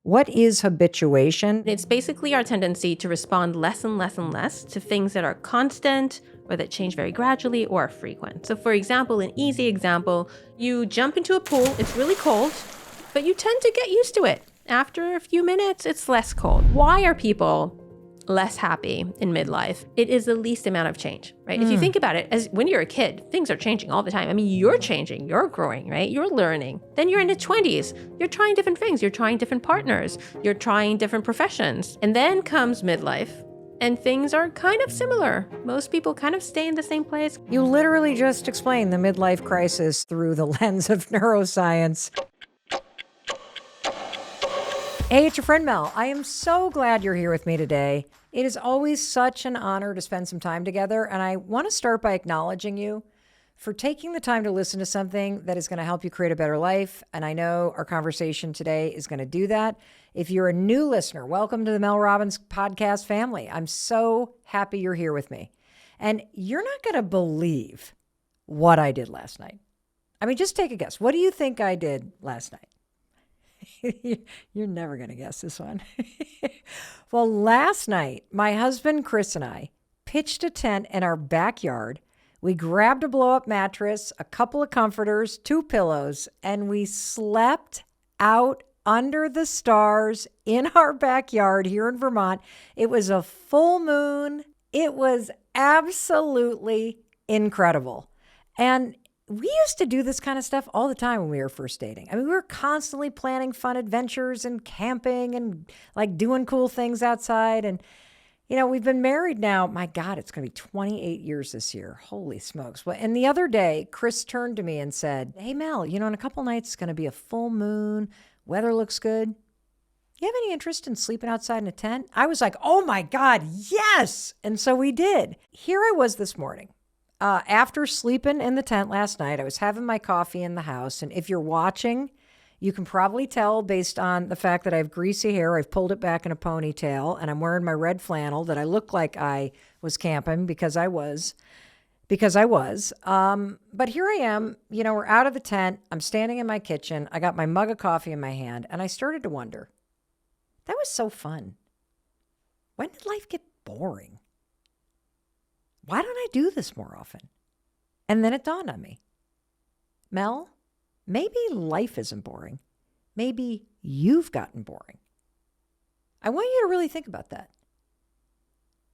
What is habituation? It's basically our tendency to respond less and less and less to things that are constant or that change very gradually or are frequent. So for example, an easy example, you jump into a pool, it's really cold, but you tend to get used to it. After a few minutes, it's less cold. Why are people less happy in midlife? It is the least amount of change, right? If you think about it, as when you're a kid, things are changing all the time. I mean, you're changing, you're growing, right? You're learning. Then you're in the 20s, you're trying different things, you're trying different partners, you're trying different professions. And then comes midlife, and things are kind of similar. Most people kind of stay in the same place. You literally just explained the midlife crisis through the lens of neuroscience. Hey, it's your friend Mel. I am so glad you're here with me today. It is always such an honor to spend some time together, and I want to start by acknowledging you for taking the time to listen to something that is going to help you create a better life, and I know our conversation today is going to do that. If you're a new listener, welcome to the Mel Robbins podcast family. I'm so happy you're here with me. And you're not going to believe what I did last night. I mean, just take a guess. What do you think I did last night? You're never going to guess this one. Well, last night, my husband, Chris, and I pitched a tent in our backyard. We grabbed a blow-up mattress, a couple of comforters, 2 pillows, and we slept out under the stars in our backyard here in Vermont. It was a full moon. It was absolutely incredible. And we used to do this kind of stuff all the time when we were first dating. I mean, we were constantly planning fun adventures and camping and like doing cool things outside. And, you know, we've been married now. My God, it's going to be 28 years this year. Holy smokes. Well, and the other day, Chris turned to me and said, "Hey, Mel, you know, in a couple nights, it's going to be a full moon. Weather looks good. You have any interest in sleeping outside in a tent?" I was like, oh my God, yes. And so we did. Here I was this morning. After sleeping in the tent last night, I was having my coffee in the house. And if you're watching, you can probably tell based on the fact that I have greasy hair, I've pulled it back in a ponytail, and I'm wearing my red flannel that I look like I was camping because I was. But here I am, you know, we're out of the tent. I'm standing in my kitchen. I got my mug of coffee in my hand, and I started to wonder, that was so fun. When did life get boring? Why don't I do this more often? And then it dawned on me, Mel, maybe life isn't boring. Maybe you've gotten boring. I want you to really think about that.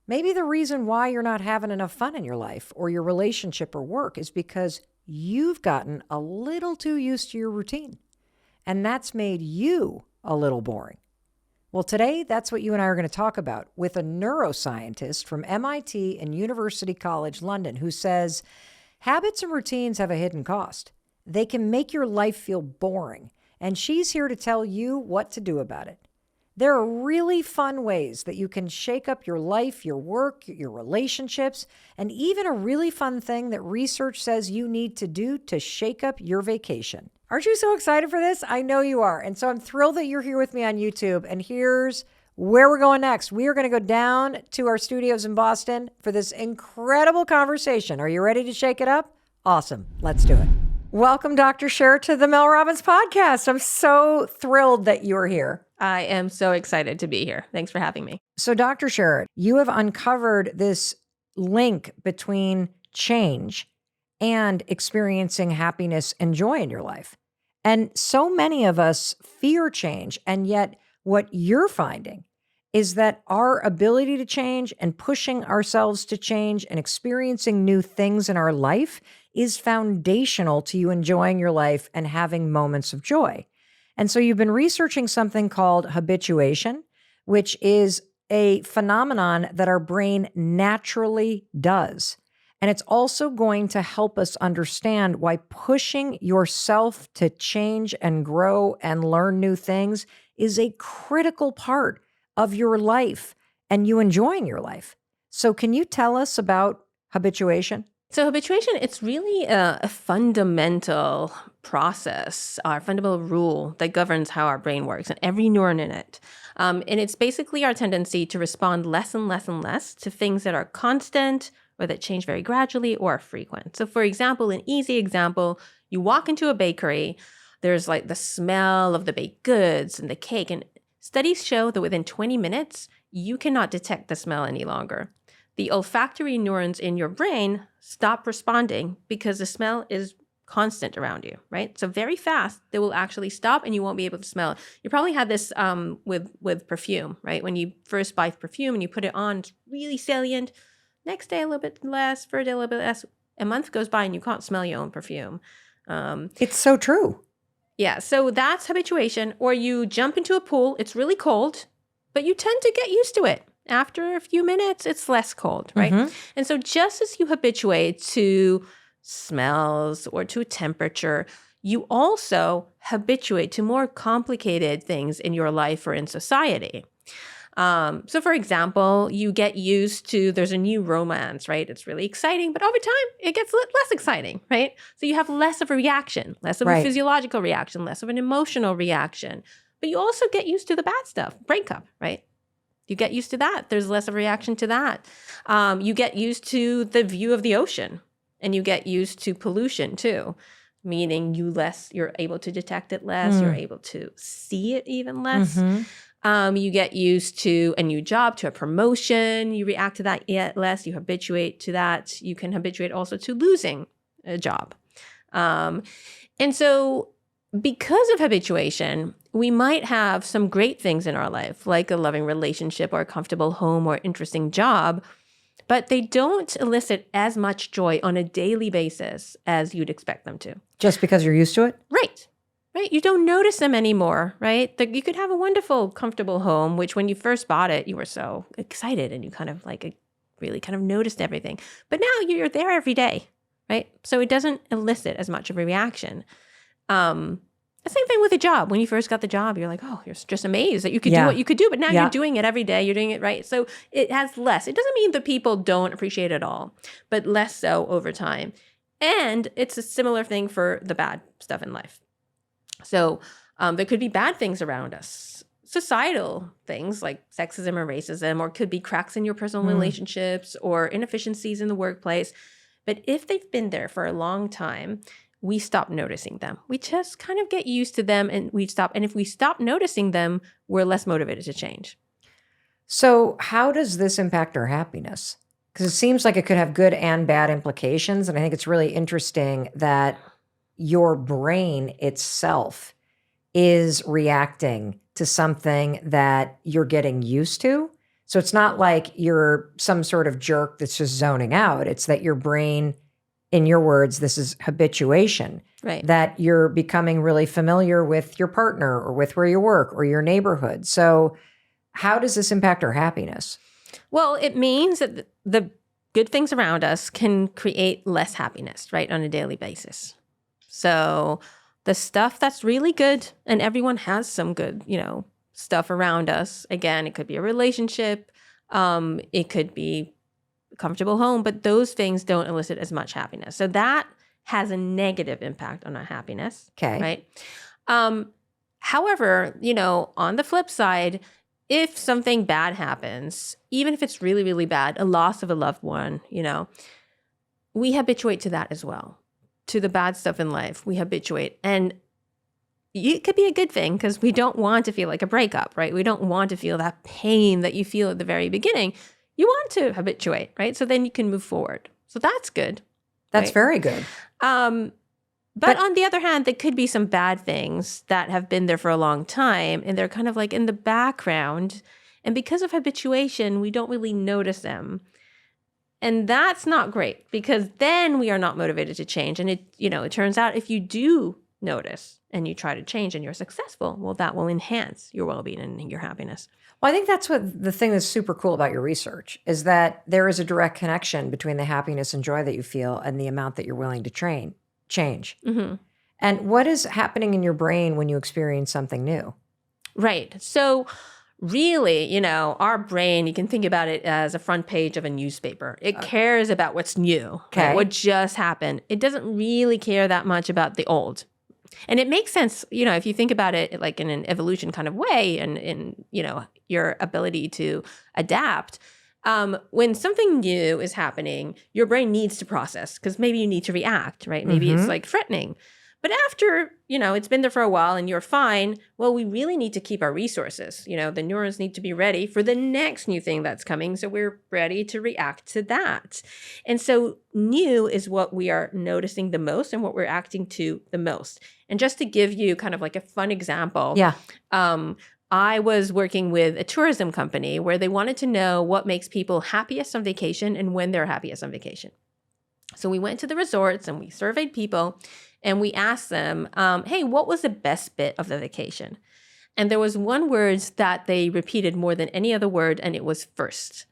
Maybe the reason why you're not having enough fun in your life or your relationship or work is because you've gotten a little too used to your routine. And that's made you a little boring. Well, today, that's what you and I are going to talk about with a neuroscientist from MIT and University College London who says habits and routines have a hidden cost. They can make your life feel boring, and she's here to tell you what to do about it. There are really fun ways that you can shake up your life, your work, your relationships, and even a really fun thing that research says you need to do to shake up your vacation. Aren't you so excited for this? I know you are. And so I'm thrilled that you're here with me on YouTube. And here's where we're going next. We are going to go down to our studios in Boston for this incredible conversation. Are you ready to shake it up? Awesome. Let's do it. Welcome, Dr. Sharot, to the Mel Robbins podcast. I'm so thrilled that you're here. I am so excited to be here. Thanks for having me. So, Dr. Sharot, you have uncovered this link between change and experiencing happiness and joy in your life. And so many of us fear change. And yet what you're finding is that our ability to change and pushing ourselves to change and experiencing new things in our life is foundational to you enjoying your life and having moments of joy. And so you've been researching something called habituation, which is a phenomenon that our brain naturally does. And it's also going to help us understand why pushing yourself to change and grow and learn new things is a critical part of your life and you enjoying your life. So can you tell us about habituation? So habituation, it's really a fundamental process, our fundamental rule that governs how our brain works and every neuron in it. And it's basically our tendency to respond less and less and less to things that are constant or that change very gradually or are frequent. So for example, an easy example, you walk into a bakery, there's like the smell of the baked goods and the cake, and Studies show that within 20 minutes, you cannot detect the smell any longer. The olfactory neurons in your brain stop responding because the smell is constant around you, right? So very fast, they will actually stop and you won't be able to smell it. You probably had this with perfume, right? When you first buy perfume and you put it on, it's really salient. Next day, a little bit less. Third day, a little bit less. A month goes by and you can't smell your own perfume. It's so true. Yeah, so that's habituation. Or you jump into a pool, it's really cold, but you tend to get used to it. After a few minutes, it's less cold, right? And so just as you habituate to smells or to temperature, you also habituate to more complicated things in your life or in society. So for example, you get used to, there's a new romance, right? It's really exciting, but over time it gets less exciting, right? So you have less of a reaction, less of a physiological reaction, less of an emotional reaction, but you also get used to the bad stuff, breakup, right? You get used to that. There's less of a reaction to that. You get used to the view of the ocean, and you get used to pollution too, meaning you're able to detect it less, you're able to see it even less. You get used to a new job, to a promotion. You react to that yet less. You habituate to that. You can habituate also to losing a job. And so because of habituation, we might have some great things in our life, like a loving relationship or a comfortable home or interesting job, but they don't elicit as much joy on a daily basis as you'd expect them to. Just because you're used to it? Right. You don't notice them anymore, right? You could have a wonderful, comfortable home, which when you first bought it, you were so excited and you kind of really kind of noticed everything. But now you're there every day, right? So it doesn't elicit as much of a reaction. The same thing with a job. When you first got the job, you're like, oh, you're just amazed that you could do what you could do. But now you're doing it every day. You're doing it right. So it has less. It doesn't mean that people don't appreciate it all, but less so over time. And it's a similar thing for the bad stuff in life. So there could be bad things around us, societal things like sexism or racism, or could be cracks in your personal relationships or inefficiencies in the workplace. But if they've been there for a long time, we stop noticing them. We just kind of get used to them and we stop. And if we stop noticing them, we're less motivated to change. So how does this impact our happiness? Because it seems like it could have good and bad implications. And I think it's really interesting that your brain itself is reacting to something that you're getting used to. So it's not like you're some sort of jerk that's just zoning out. It's that your brain, in your words, this is habituation, right? That you're becoming really familiar with your partner or with where you work or your neighborhood. So how does this impact our happiness? Well, it means that the good things around us can create less happiness, right, on a daily basis. So the stuff that's really good, and everyone has some good, stuff around us. Again, it could be a relationship. It could be a comfortable home, but those things don't elicit as much happiness. So that has a negative impact on our happiness. Okay. Right. However, on the flip side, if something bad happens, even if it's really, really bad, a loss of a loved one, we habituate to that as well. To the bad stuff in life, we habituate. And it could be a good thing because we don't want to feel like a breakup, right? We don't want to feel that pain that you feel at the very beginning. You want to habituate, right? So then you can move forward. So that's good. That's right? very good. But on the other hand, there could be some bad things that have been there for a long time and they're kind of like in the background. And because of habituation, we don't really notice them. And that's not great because then we are not motivated to change. And it turns out if you do notice and you try to change and you're successful, well, that will enhance your well-being and your happiness. Well, I think that's what the thing that's super cool about your research is that there is a direct connection between the happiness and joy that you feel and the amount that you're willing to change. Mm-hmm. And what is happening in your brain when you experience something new? Right. So really, our brain, you can think about it as a front page of a newspaper. It cares about what's new, right? What just happened. It doesn't really care that much about the old. And it makes sense, if you think about it like in an evolution kind of way and in, your ability to adapt. When something new is happening, your brain needs to process because maybe you need to react, right? Maybe it's like threatening. But after, it's been there for a while and you're fine, well, we really need to keep our resources. The neurons need to be ready for the next new thing that's coming. So we're ready to react to that. And so new is what we are noticing the most and what we're acting to the most. And just to give you kind of like a fun example. Yeah. I was working with a tourism company where they wanted to know what makes people happiest on vacation and when they're happiest on vacation. So we went to the resorts and we surveyed people and we asked them, hey, what was the best bit of the vacation? And there was one word that they repeated more than any other word, and it was first.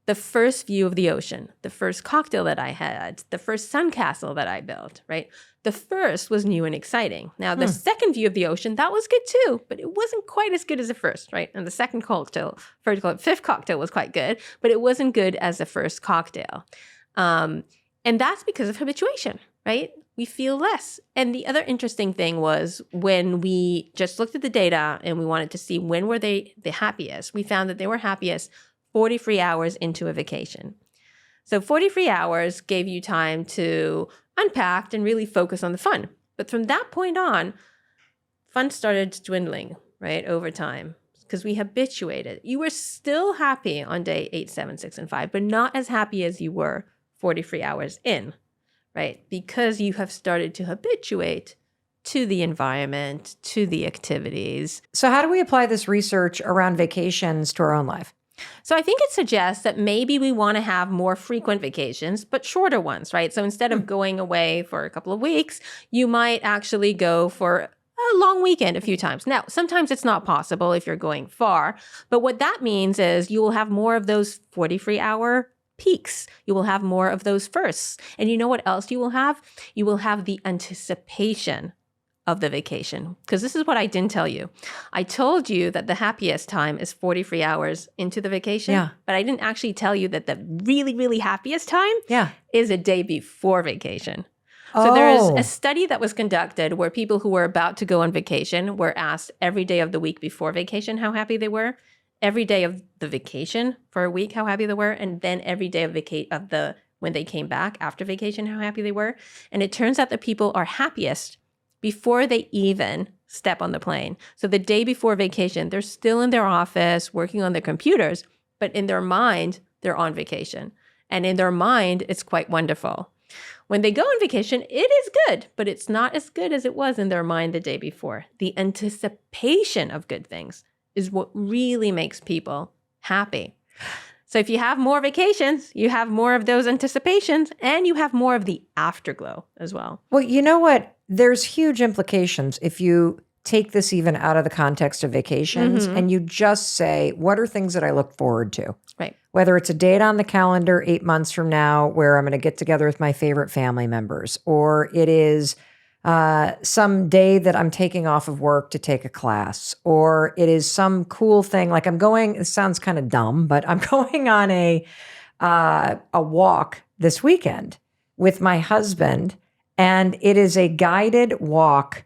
The first view of the ocean, the first cocktail that I had, the first sandcastle that I built, right? The first was new and exciting. Now, the second view of the ocean, that was good too, but it wasn't quite as good as the first, right? And the second cocktail, fifth cocktail was quite good, but it wasn't good as the first cocktail. And that's because of habituation, right? We feel less. And the other interesting thing was when we just looked at the data and we wanted to see when were they the happiest, we found that they were happiest 40 free hours into a vacation. So 40 free hours gave you time to unpack and really focus on the fun. But from that point on, fun started dwindling, right, over time because we habituated. You were still happy on day 8, 7, 6, and 5, but not as happy as you were 40 free hours in, right? Because you have started to habituate to the environment, to the activities. So how do we apply this research around vacations to our own life? So I think it suggests that maybe we want to have more frequent vacations, but shorter ones, right? So instead of going away for a couple of weeks, you might actually go for a long weekend a few times. Now, sometimes it's not possible if you're going far, but what that means is you will have more of those 40 free hour peaks. You will have more of those firsts. And you know what else you will have? You will have the anticipation of the vacation. Because this is what I didn't tell you. I told you that the happiest time is 40 free hours into the vacation, but I didn't actually tell you that the really, really happiest time is a day before vacation. So there's a study that was conducted where people who were about to go on vacation were asked every day of the week before vacation how happy they were, every day of the vacation for a week how happy they were, and then every day of when they came back after vacation how happy they were. And it turns out that people are happiest before they even step on the plane. So the day before vacation, they're still in their office working on their computers, but in their mind, they're on vacation. And in their mind, it's quite wonderful. When they go on vacation, it is good, but it's not as good as it was in their mind the day before. The anticipation of good things is what really makes people happy. So if you have more vacations, you have more of those anticipations and you have more of the afterglow as well. Well, you know what? There's huge implications if you take this even out of the context of vacations and you just say, what are things that I look forward to? Right. Whether it's a date on the calendar 8 months from now where I'm going to get together with my favorite family members, or it is some day that I'm taking off of work to take a class, or it is some cool thing like it sounds kind of dumb, but I'm going on a walk this weekend with my husband, and it is a guided walk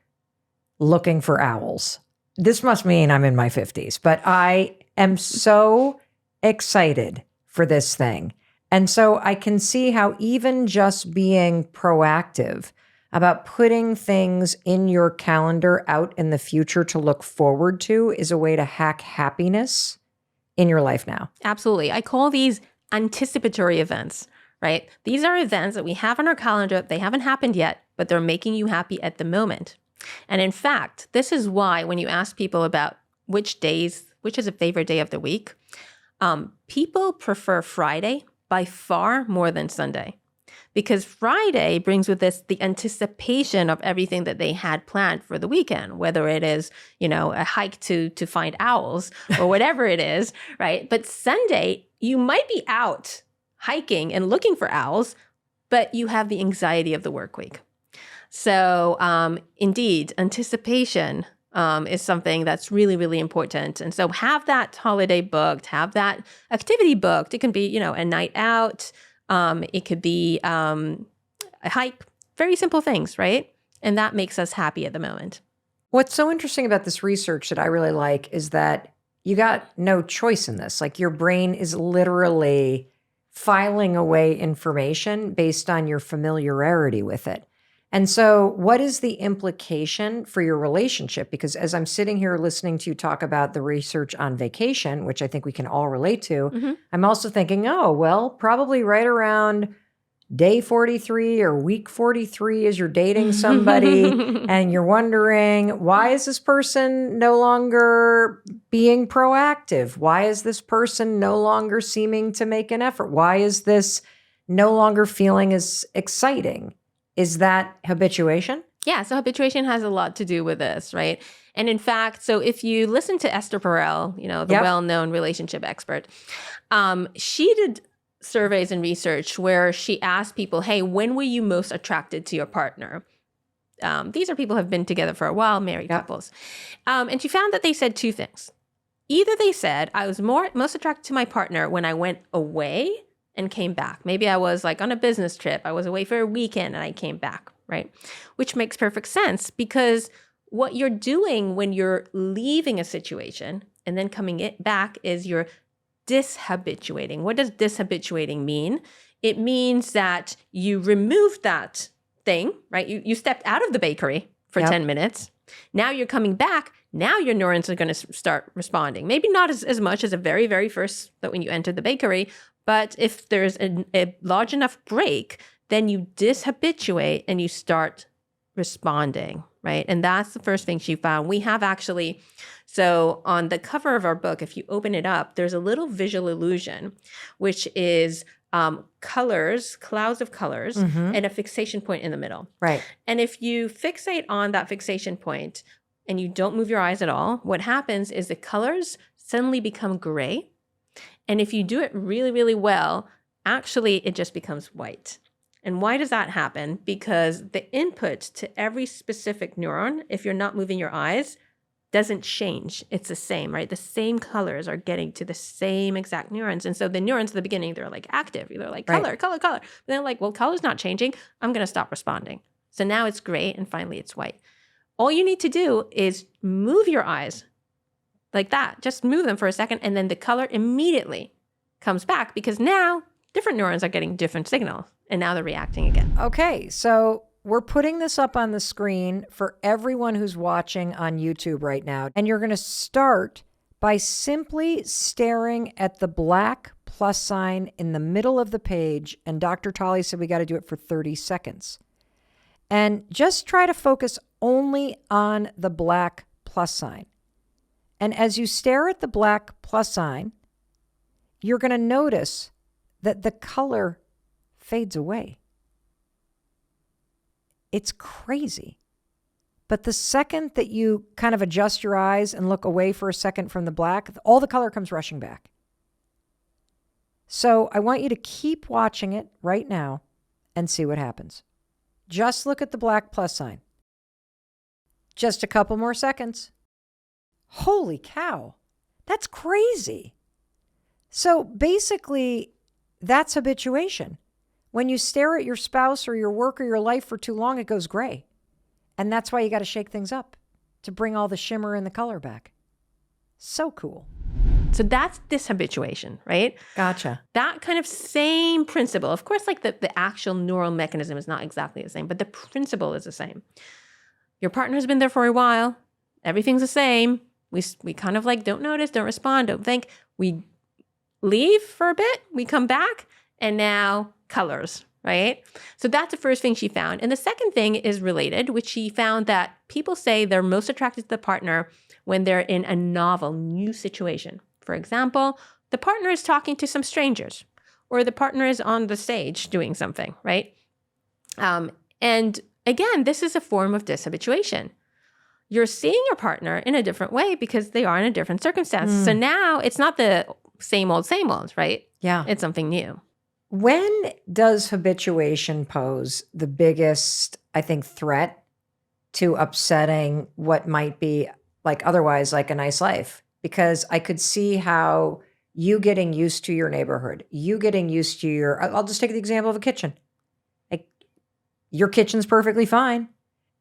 looking for owls. This must mean I'm in my 50s, but I am so excited for this thing. And so I can see how even just being proactive about putting things in your calendar out in the future to look forward to is a way to hack happiness in your life now. Absolutely. I call these anticipatory events, right? These are events that we have on our calendar. They haven't happened yet, but they're making you happy at the moment. And in fact, this is why when you ask people about which is a favorite day of the week, people prefer Friday by far more than Sunday. Because Friday brings with this the anticipation of everything that they had planned for the weekend, whether it is, a hike to find owls or whatever it is, right? But Sunday, you might be out hiking and looking for owls, but you have the anxiety of the work week. So indeed, anticipation is something that's really, really important. And so have that holiday booked, have that activity booked. It can be, a night out. It could be a hike, very simple things, right? And that makes us happy at the moment. What's so interesting about this research that I really like is that you got no choice in this. Like your brain is literally filing away information based on your familiarity with it. And so what is the implication for your relationship? Because as I'm sitting here listening to you talk about the research on vacation, which I think we can all relate to, I'm also thinking, oh, well, probably right around day 43 or week 43 as you're dating somebody and you're wondering, why is this person no longer being proactive? Why is this person no longer seeming to make an effort? Why is this no longer feeling as exciting? Is that habituation? Yeah, so habituation has a lot to do with this, right? And in fact, so if you listen to Esther Perel, the well-known relationship expert, she did surveys and research where she asked people, hey, when were you most attracted to your partner? These are people who have been together for a while, married couples. And she found that they said two things. Either they said, I was most attracted to my partner when I went away and came back. Maybe I was like on a business trip. I was away for a weekend and I came back, right? Which makes perfect sense because what you're doing when you're leaving a situation and then coming back is you're dishabituating. What does dishabituating mean? It means that you removed that thing, right? You stepped out of the bakery for 10 minutes. Now you're coming back. Now your neurons are going to start responding. Maybe not as much as a very, very first that when you entered the bakery, but if there's a large enough break, then you dishabituate and you start responding, right? And that's the first thing she found. We have actually, so on the cover of our book, if you open it up, there's a little visual illusion, which is colors, clouds of colors, and a fixation point in the middle. Right. And if you fixate on that fixation point and you don't move your eyes at all, what happens is the colors suddenly become gray. And if you do it really, really well, actually it just becomes white. And why does that happen? Because the input to every specific neuron, if you're not moving your eyes, doesn't change. It's the same, right? The same colors are getting to the same exact neurons. And so the neurons at the beginning, they're like active. They're like color, color, color. But they're like, well, color's not changing. I'm going to stop responding. So now it's gray and finally it's white. All you need to do is move your eyes like that. Just move them for a second. And then the color immediately comes back because now different neurons are getting different signals. And now they're reacting again. Okay, so we're putting this up on the screen for everyone who's watching on YouTube right now. And you're going to start by simply staring at the black plus sign in the middle of the page. And Dr. Tali said we got to do it for 30 seconds. And just try to focus only on the black plus sign. And as you stare at the black plus sign, you're going to notice that the color fades away. It's crazy. But the second that you kind of adjust your eyes and look away for a second from the black, all the color comes rushing back. So I want you to keep watching it right now and see what happens. Just look at the black plus sign. Just a couple more seconds. Holy cow. That's crazy. So basically, that's habituation. When you stare at your spouse or your work or your life for too long, it goes gray. And that's why you got to shake things up to bring all the shimmer and the color back. So cool. So that's dishabituation, right? Gotcha. That kind of same principle. Of course, like the actual neural mechanism is not exactly the same, but the principle is the same. Your partner's been there for a while. Everything's the same. We kind of like don't notice, don't respond, don't think. We leave for a bit, we come back, and now colors, right? So that's the first thing she found. And the second thing is related, which she found that people say they're most attracted to the partner when they're in a novel, new situation. For example, the partner is talking to some strangers, or the partner is on the stage doing something, right? And again, this is a form of dishabituation. You're seeing your partner in a different way because they are in a different circumstance. So now it's not the same old, right? Yeah. It's something new. When does habituation pose the biggest, I think, threat to upsetting what might be like otherwise like a nice life? Because I could see how you getting used to your neighborhood, you getting used to I'll just take the example of a kitchen. Like your kitchen's perfectly fine.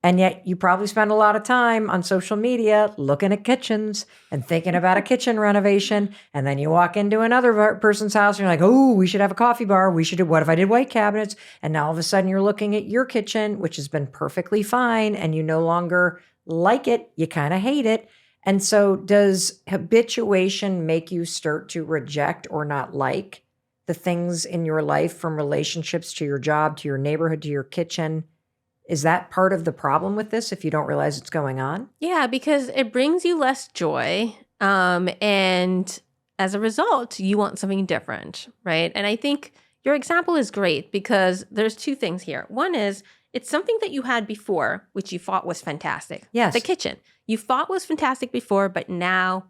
And yet you probably spend a lot of time on social media looking at kitchens and thinking about a kitchen renovation. And then you walk into another person's house and you're like, oh, we should have a coffee bar. We should do, what if I did white cabinets? And now all of a sudden you're looking at your kitchen, which has been perfectly fine, and you no longer like it. You kind of hate it. And so does habituation make you start to reject or not like the things in your life, from relationships to your job, to your neighborhood, to your kitchen? Is that part of the problem with this if you don't realize it's going on? Yeah, because it brings you less joy. And as a result, you want something different, right? And I think your example is great because there's two things here. One is it's something that you had before, which you thought was fantastic. Yes. The kitchen. You thought was fantastic before, but now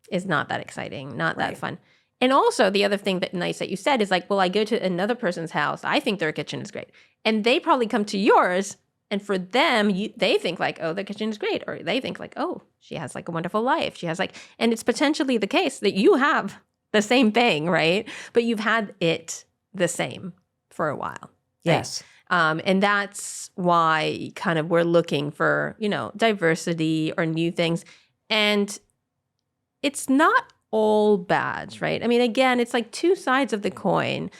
is not that exciting, not that fun. And also the other thing that nice that you said is like, well, I go to another person's house. I think their kitchen is great. And they probably come to yours. And for them, they think like, oh, the kitchen is great. Or they think like, oh, she has like a wonderful life. She has like, and it's potentially the case that you have the same thing, right? But you've had it the same for a while. Yes. Right? And that's why kind of we're looking for, diversity or new things. And it's not all bad, right? I mean, again, it's like two sides of the coin.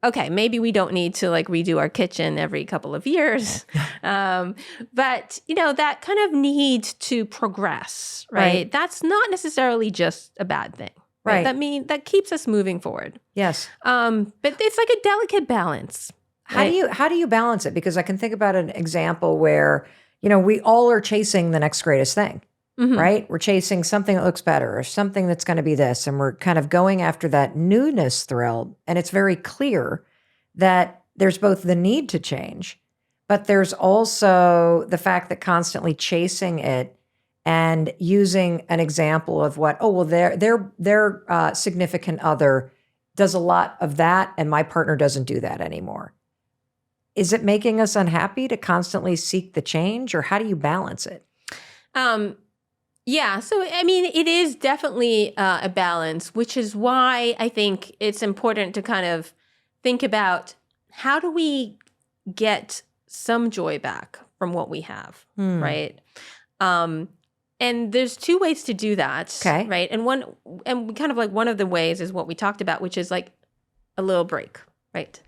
Okay, maybe we don't need to like redo our kitchen every couple of years. But, that kind of need to progress, right? That's not necessarily just a bad thing. Right. That keeps us moving forward. Yes. But it's like a delicate balance. How do you balance it? Because I can think about an example where, we all are chasing the next greatest thing. Mm-hmm. Right? We're chasing something that looks better or something that's going to be this. And we're kind of going after that newness thrill. And it's very clear that there's both the need to change, but there's also the fact that constantly chasing it and using an example of their significant other does a lot of that and my partner doesn't do that anymore. Is it making us unhappy to constantly seek the change, or how do you balance it? Yeah. So, I mean, it is definitely a balance, which is why I think it's important to kind of think about how do we get some joy back from what we have, right? And there's two ways to do that, right? And kind of like one of the ways is what we talked about, which is like a little break, right?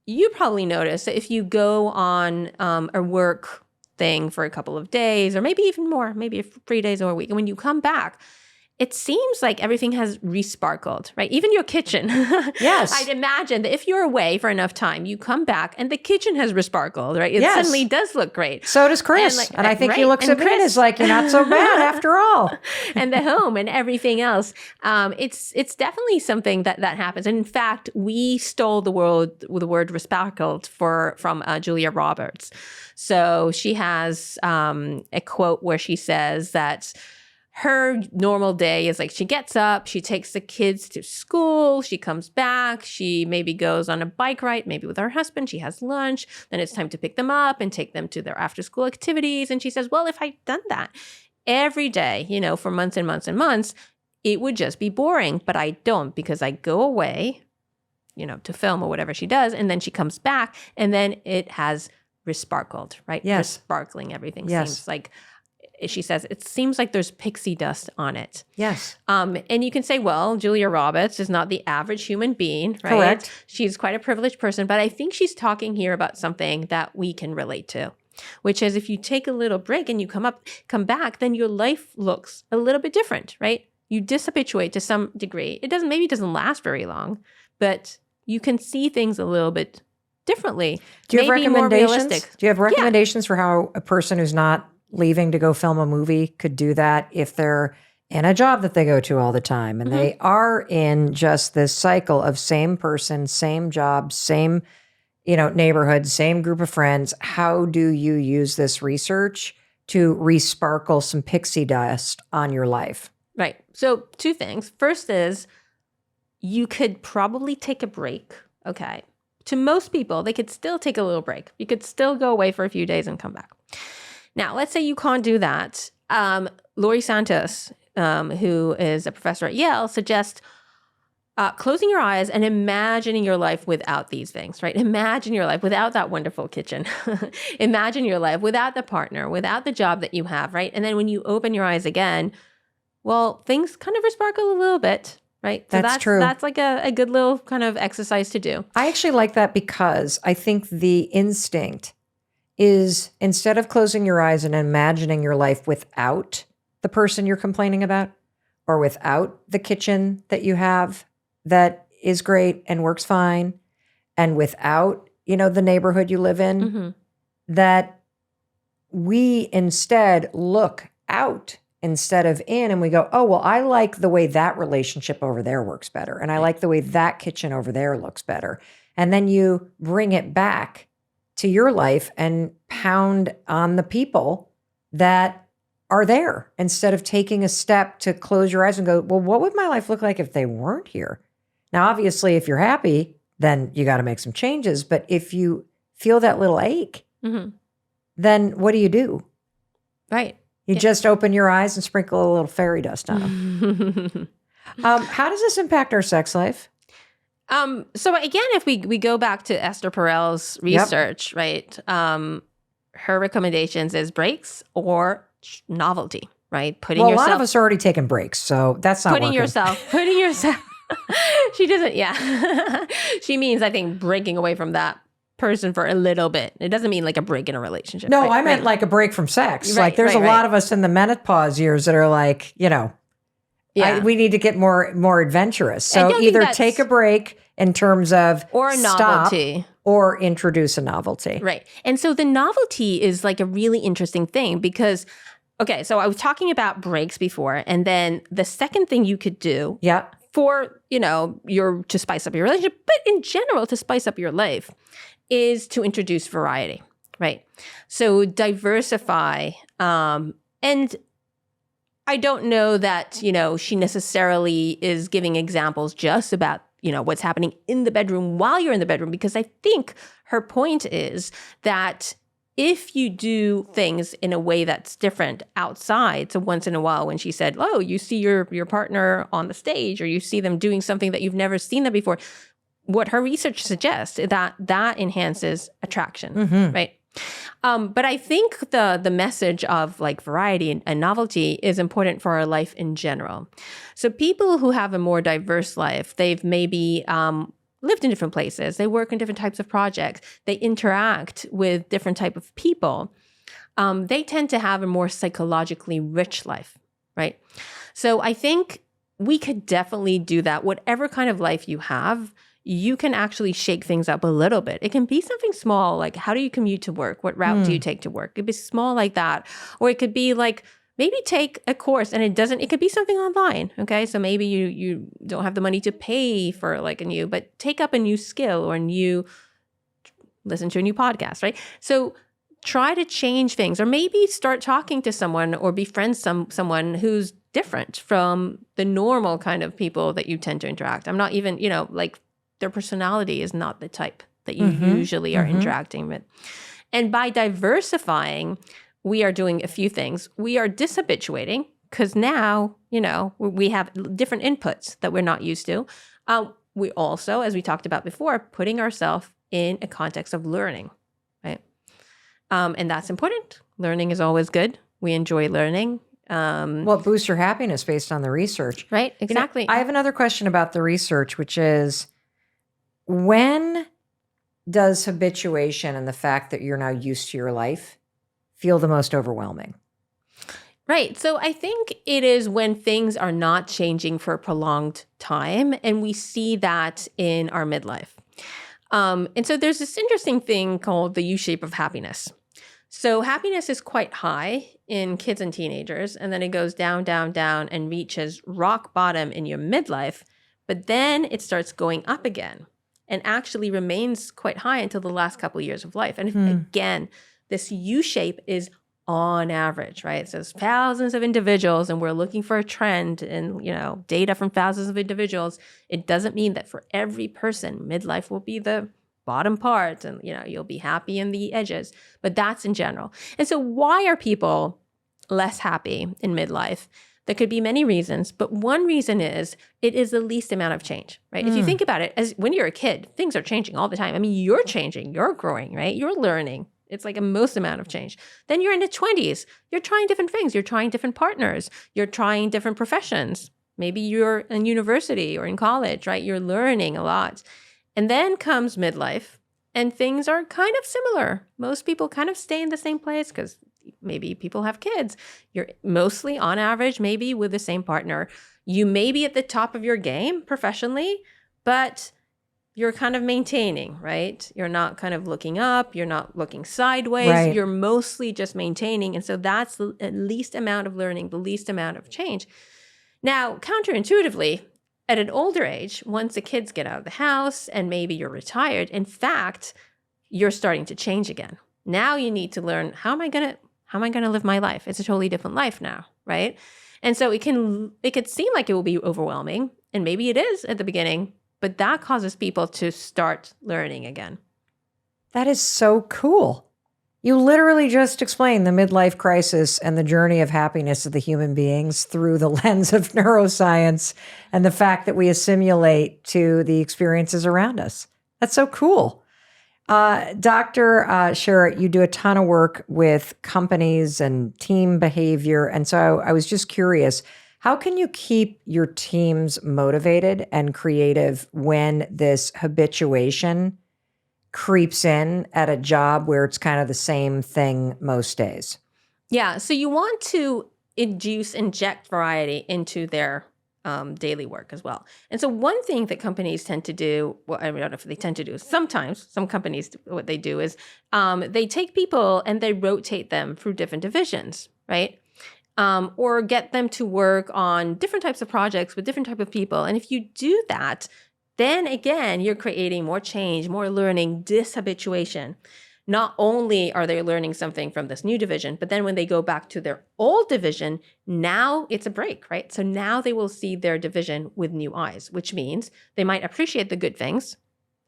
You probably notice that if you go on a work thing for a couple of days, or maybe even more, maybe 3 days or a week, and when you come back, it seems like everything has resparkled, right? Even your kitchen. Yes. I'd imagine that if you're away for enough time, you come back and the kitchen has resparkled, right? It suddenly does look great. So does Chris. And I think he looks at me and is like, you're not so bad after all. And the home and everything else. It's definitely something that happens. And in fact, we stole the word resparkled from Julia Roberts. So she has a quote where she says that her normal day is like she gets up, she takes the kids to school, she comes back, she maybe goes on a bike ride, maybe with her husband, she has lunch, then it's time to pick them up and take them to their after school activities. And she says, well, if I'd done that every day, for months and months and months, it would just be boring. But I don't, because I go away, to film or whatever she does. And then she comes back and then it has resparkled, right? Yes. Resparkling everything. Seems like, she says, it seems like there's pixie dust on it. Yes. And you can say, well, Julia Roberts is not the average human being, right? Correct. She's quite a privileged person, but I think she's talking here about something that we can relate to, which is if you take a little break and you come back, then your life looks a little bit different, right? You dishabituate to some degree. It doesn't last very long, but you can see things a little bit differently. Do you have recommendations? Do you have recommendations for how a person who's not leaving to go film a movie could do that if they're in a job that they go to all the time and they are in just this cycle of same person, same job, same, neighborhood, same group of friends? How do you use this research to resparkle some pixie dust on your life? Right. So two things. First is you could probably take a break. Okay. To most people, they could still take a little break. You could still go away for a few days and come back. Now, let's say you can't do that. Laurie Santos, who is a professor at Yale, suggests closing your eyes and imagining your life without these things, right? Imagine your life without that wonderful kitchen. Imagine your life without the partner, without the job that you have, right? And then when you open your eyes again, well, things kind of resparkle a little bit, right? So That's true. That's like a good little kind of exercise to do. I actually like that because I think the instinct is, instead of closing your eyes and imagining your life without the person you're complaining about or without the kitchen that you have that is great and works fine, and without, the neighborhood you live in, Mm-hmm. that we instead look out instead of in, and we go, oh, well, I like the way that relationship over there works better. And I like the way that kitchen over there looks better. And then you bring it back to your life and pound on the people that are there instead of taking a step to close your eyes and go, well, what would my life look like if they weren't here? Now, obviously, if you're happy, then you got to make some changes. But if you feel that little ache, Mm-hmm. then what do? Right. You just open your eyes and sprinkle a little fairy dust on them. How does this impact our sex life? So again, if we go back to Esther Perel's research, right? Her recommendations is breaks or novelty, right? A lot of us are already taking breaks, so that's not putting working. putting yourself. She doesn't. Yeah, she means, I think, breaking away from that person for a little bit. It doesn't mean like a break in a relationship. No, right? I meant like a break from sex. Right, like there's right, a lot of us in the menopause years that are like, we need to get more adventurous. So either take a break in terms of or a novelty, or introduce a novelty. Right. And so the novelty is like a really interesting thing because, okay, so I was talking about breaks before, and then the second thing you could do for, to spice up your relationship, but in general to spice up your life, is to introduce variety, right? So diversify. And I don't know that, she necessarily is giving examples just about, what's happening in the bedroom while you're in the bedroom, because I think her point is that if you do things in a way that's different outside, so once in a while when she said, oh, you see your partner on the stage or you see them doing something that you've never seen them before, what her research suggests is that enhances attraction, right? But I think the message of like variety and novelty is important for our life in general. So people who have a more diverse life, they've maybe lived in different places, they work in different types of projects, they interact with different type of people. They tend to have a more psychologically rich life, right? So I think we could definitely do that. Whatever kind of life you have, you can actually shake things up a little bit. It can be something small, like how do you commute to work? What route do you take to work? It could be small like that. Or it could be like, maybe take a course and it could be something online, okay? So maybe you don't have the money to pay for like but take up a new skill or listen to a new podcast, right? So try to change things, or maybe start talking to someone or befriend someone who's different from the normal kind of people that you tend to interact. I'm not even, like their personality is not the type that you usually are interacting with. And by diversifying, we are doing a few things. We are dishabituating because now, we have different inputs that we're not used to. We also, as we talked about before, putting ourselves in a context of learning, right? And that's important. Learning is always good. We enjoy learning. Well, it boosts your happiness based on the research. Right, exactly. I have another question about the research, which is, when does habituation and the fact that you're now used to your life feel the most overwhelming? Right. So I think it is when things are not changing for a prolonged time, and we see that in our midlife. And so there's this interesting thing called the U-shape of happiness. So happiness is quite high in kids and teenagers, and then it goes down, down, down, and reaches rock bottom in your midlife, but then it starts going up again and actually remains quite high until the last couple of years of life. And again, this U-shape is on average, right? So it's thousands of individuals, and we're looking for a trend and, data from thousands of individuals. It doesn't mean that for every person, midlife will be the bottom part and, you'll be happy in the edges, but that's in general. And so why are people less happy in midlife? There could be many reasons, but one reason is it is the least amount of change, right? If you think about it, as when you're a kid, things are changing all the time. I mean, you're changing, you're growing, right? You're learning. It's like a most amount of change. Then you're in the 20s. You're trying different things. You're trying different partners. You're trying different professions. Maybe you're in university or in college, right? You're learning a lot. And then comes midlife, and things are kind of similar. Most people kind of stay in the same place because maybe people have kids. You're mostly, on average, maybe with the same partner. You may be at the top of your game professionally, but you're kind of maintaining, right? You're not kind of looking up. You're not looking sideways. Right. You're mostly just maintaining. And so that's the least amount of learning, the least amount of change. Now, counterintuitively, at an older age, once the kids get out of the house and maybe you're retired, in fact, you're starting to change again. Now you need to learn, how am I going to live my life? It's a totally different life now, right? And so it could seem like it will be overwhelming, and maybe it is at the beginning, but that causes people to start learning again. That is so cool. You literally just explained the midlife crisis and the journey of happiness of the human beings through the lens of neuroscience and the fact that we assimilate to the experiences around us. That's so cool. Dr. Sharot, you do a ton of work with companies and team behavior. And so I was just curious, how can you keep your teams motivated and creative when this habituation creeps in at a job where it's kind of the same thing most days? Yeah. So you want to inject variety into their daily work as well. And so one thing that companies tend to do, well, I don't know if they tend to do, sometimes some companies, what they do is they take people and they rotate them through different divisions, right? Or get them to work on different types of projects with different type of people. And if you do that, then again, you're creating more change, more learning, dishabituation. Not only are they learning something from this new division, but then when they go back to their old division, now it's a break, right? So now they will see their division with new eyes, which means they might appreciate the good things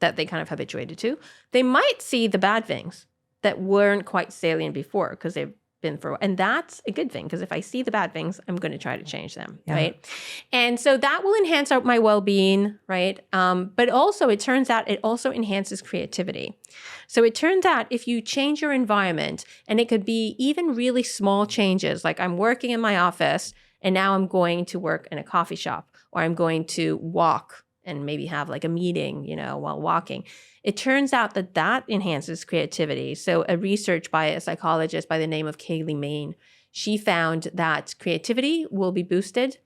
that they kind of habituated to. They might see the bad things that weren't quite salient before because they've been through. And that's a good thing, because if I see the bad things, I'm going to try to change them, right? And so that will enhance my well-being, right? But also it turns out it also enhances creativity. So it turns out if you change your environment, and it could be even really small changes, like I'm working in my office and now I'm going to work in a coffee shop, or I'm going to walk and maybe have like a meeting, while walking. It turns out that enhances creativity. So a research by a psychologist by the name of Kaylee Main, she found that creativity will be boosted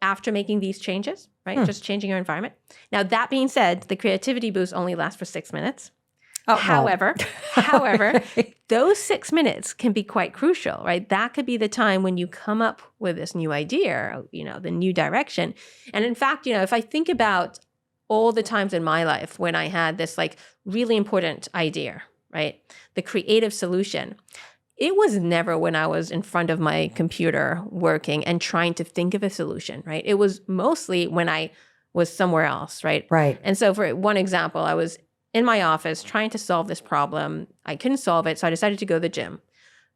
after making these changes, right? Just changing your environment. Now, that being said, the creativity boost only lasts for 6 minutes. However, those 6 minutes can be quite crucial, right? That could be the time when you come up with this new idea, the new direction. And in fact, if I think about all the times in my life when I had this like really important idea, right? The creative solution. It was never when I was in front of my computer working and trying to think of a solution, right? It was mostly when I was somewhere else, right? Right. And so for one example, I was in my office trying to solve this problem. I couldn't solve it, so I decided to go to the gym.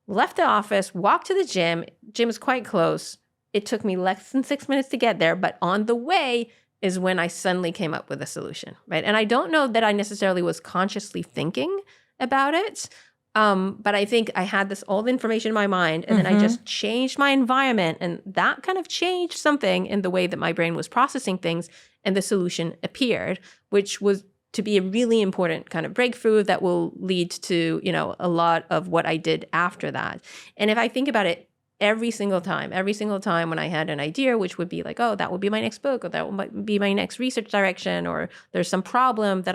Left the office, walked to the gym. Gym is quite close. It took me less than 6 minutes to get there, but on the way is when I suddenly came up with a solution, right? And I don't know that I necessarily was consciously thinking about it, but I think I had all the information in my mind, and then I just changed my environment, and that kind of changed something in the way that my brain was processing things, and the solution appeared, which was to be a really important kind of breakthrough that will lead to, a lot of what I did after that. And if I think about it, every single time when I had an idea, which would be like, oh, that would be my next book, or that would be my next research direction, or there's some problem that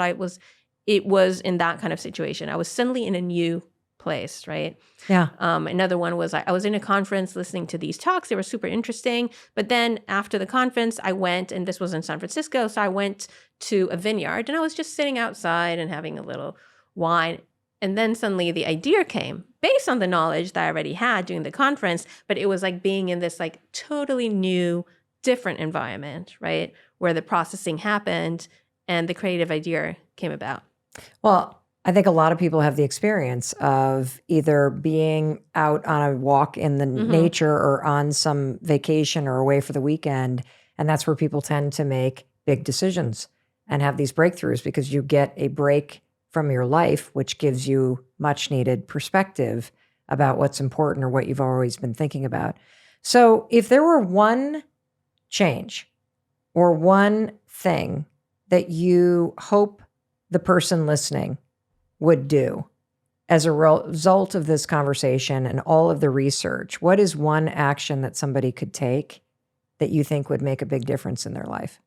it was in that kind of situation. I was suddenly in a new place, right? Yeah. Another one was I was in a conference listening to these talks. They were super interesting. But then after the conference, I went, and this was in San Francisco, so I went to a vineyard, and I was just sitting outside and having a little wine. And then suddenly the idea came based on the knowledge that I already had during the conference, but it was like being in this like totally new, different environment, right? Where the processing happened and the creative idea came about. Well, I think a lot of people have the experience of either being out on a walk in the nature or on some vacation or away for the weekend. And that's where people tend to make big decisions and have these breakthroughs because you get a break from your life, which gives you much needed perspective about what's important or what you've always been thinking about. So if there were one change or one thing that you hope the person listening would do as a result of this conversation and all of the research, what is one action that somebody could take that you think would make a big difference in their life?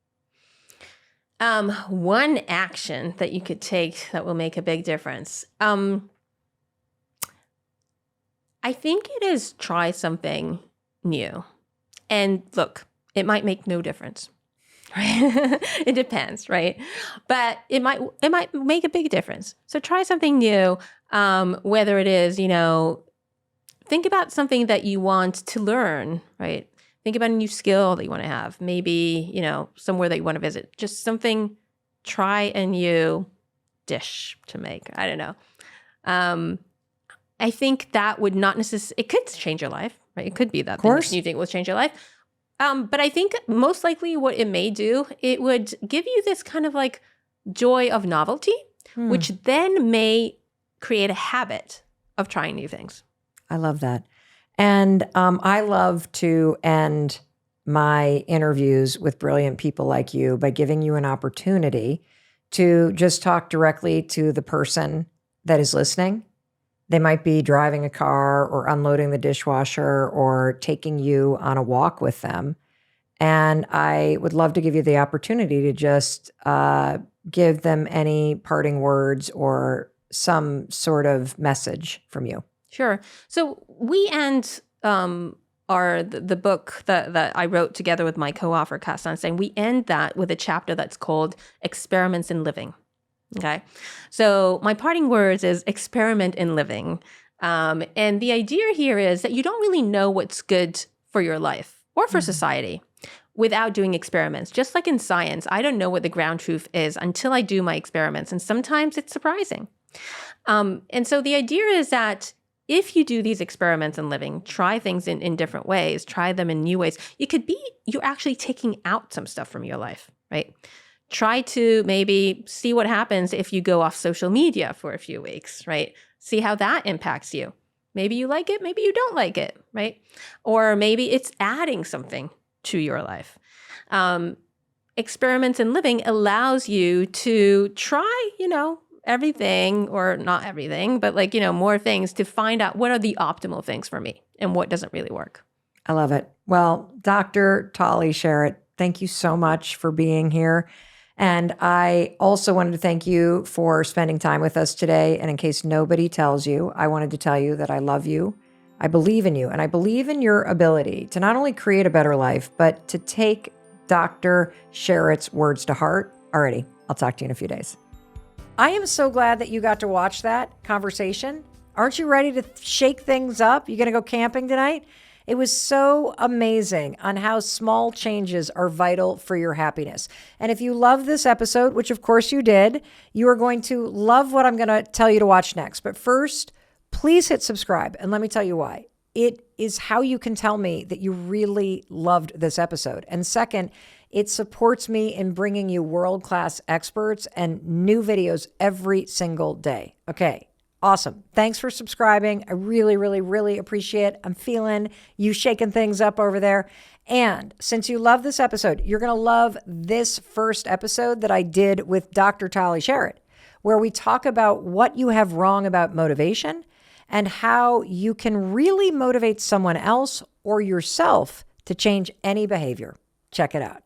One action that you could take that will make a big difference. I think it is try something new. And look, it might make no difference. Right? It depends, right? But it might make a big difference. So try something new, whether it is, think about something that you want to learn, right? Think about a new skill that you want to have. Maybe, somewhere that you want to visit. Just something, try a new dish to make. I don't know. I think that would not necessarily, it could change your life, right? It could be that thing you think will change your life. But I think most likely what it may do, it would give you this kind of like joy of novelty, which then may create a habit of trying new things. I love that. And I love to end my interviews with brilliant people like you by giving you an opportunity to just talk directly to the person that is listening. They might be driving a car or unloading the dishwasher or taking you on a walk with them. And I would love to give you the opportunity to just give them any parting words or some sort of message from you. Sure. So we end the book that I wrote together with my co-author, Cass Sunstein, we end that with a chapter that's called Experiments in Living. Okay. So my parting words is experiment in living. And the idea here is that you don't really know what's good for your life or for society without doing experiments. Just like in science, I don't know what the ground truth is until I do my experiments. And sometimes it's surprising. And so the idea is that if you do these experiments in living, try things in different ways, try them in new ways, you're actually taking out some stuff from your life, right? Try to maybe see what happens if you go off social media for a few weeks, right? See how that impacts you. Maybe you like it, maybe you don't like it, right? Or maybe it's adding something to your life. Experiments in living allows you to try, everything, or not everything, but more things to find out what are the optimal things for me and what doesn't really work. I love it. Well, Dr. Tali Sharot, thank you so much for being here. And I also wanted to thank you for spending time with us today. And in case nobody tells you, I wanted to tell you that I love you. I believe in you. And I believe in your ability to not only create a better life, but to take Dr. Sharot's words to heart. Alrighty, I'll talk to you in a few days. I am so glad that you got to watch that conversation. Aren't you ready to shake things up? You going to go camping tonight? It was so amazing on how small changes are vital for your happiness. And if you love this episode, which of course you did, you are going to love what I'm going to tell you to watch next. But first, please hit subscribe. And let me tell you why. It is how you can tell me that you really loved this episode. And second, it supports me in bringing you world-class experts and new videos every single day. Okay. Awesome. Thanks for subscribing. I really, really, really appreciate it. I'm feeling you shaking things up over there. And since you love this episode, you're going to love this first episode that I did with Dr. Tali Sharot, where we talk about what you have wrong about motivation and how you can really motivate someone else or yourself to change any behavior. Check it out.